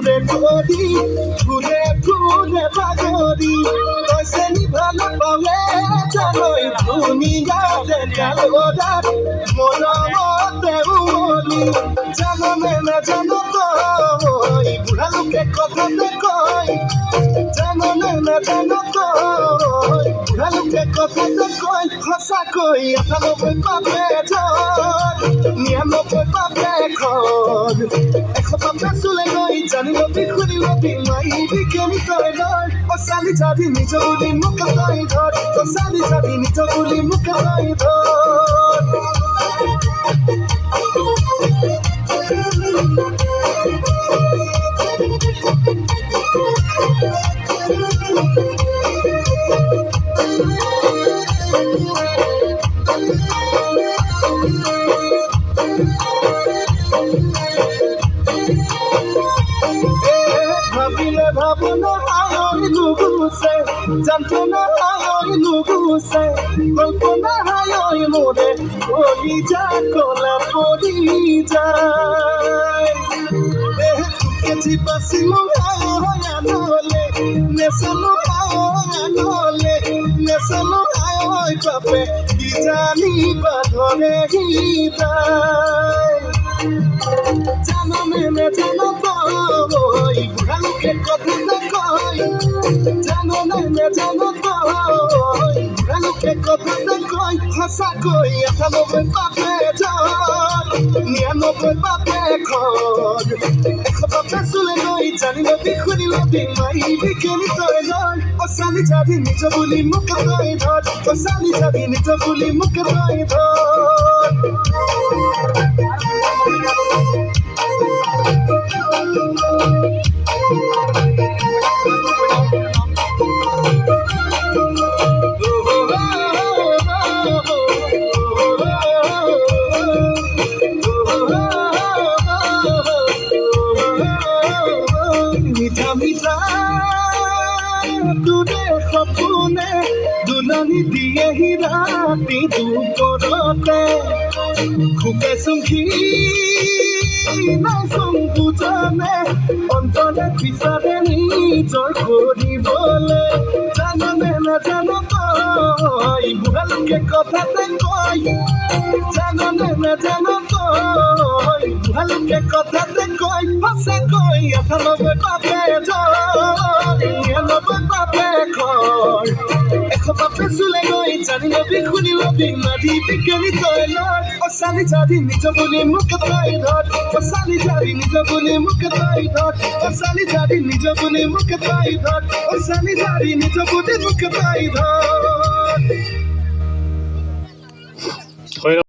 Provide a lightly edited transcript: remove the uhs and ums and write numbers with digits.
সুরে করি ফুলে ফুলে বাগরি তৈসেনি ভালো পাওয়ে জানোই দুনিয়াতে কালো রাত মনমতে উমলি জানো না জানো তো ওই বুড়া লোকে কথাতে কই জানো না জানো তো ওই বুড়া লোকে কথাতে কই খসা কই 98 পাবে ঝড় 99 পাবে খড় এখন পাবে চুলে নই জানি লবি খুলি লবি মাই বিকেনি তই ধর ও সালি যাবি নিজ বলি মুখে তই ধর ও সালি যাবি নিজ বলি মুখে তই ধর ভাবিলে ভাবনা হায় নুগুছে যন্ত্রণা হায় নুগুছে কল্পনা হায় মোরে কলি যা কলা পড়ি যায় কেজি বাসিল হায় আনলে নেশালো হায় আনলে নেশালো হায় পাপে কি জানি বাধরে হিতায় জানো মেনে জানো তো ওই বুড়া লোকের কথাতে কই জানো মেনে জানো তো ওই বুড়া লোকের কথাতে কই হাসা কই 98 পাবে ঝড় 99 পাবে খড় এখন পাবে চুলে নই জানি লবি খুলি লবি মাই বিকেনি তই ধর ও সালি যাবি নিজ বলি মুখে তই ধর ও সালি যাবি নিজ বলি মুখে তই ধর মিঠা মিঠা দূরে সপোনে দুলনি দিয়ে রাতি দুপৰতে খুকে চুমকি নাই বুজানে অন্তৰে বিচাৰে নিজৰ কৰিবলৈ জাননে নাজানো তই বুঢ়া লোকে কথাতে কয় জাননে নাজানো তই বুঢ়া লোকে কথাতে কয় সঁচাকৈ 98 পাবে ঝড় 99 পাবে খড় এখন পাবে চুলে গৈ জানি লবি খুলি লবি মাৰি বিকেনি তই লৰ ও চালি যাবি নিজ বুলি মুখে তই ধৰ ও চালি যাবি নিজ বুলি মুখে তই ধৰ ও চালি যাবি নিজ বুলি মুখে তই ধৰ ও চালি যাবি নিজ বুলি মুখে তই ধৰ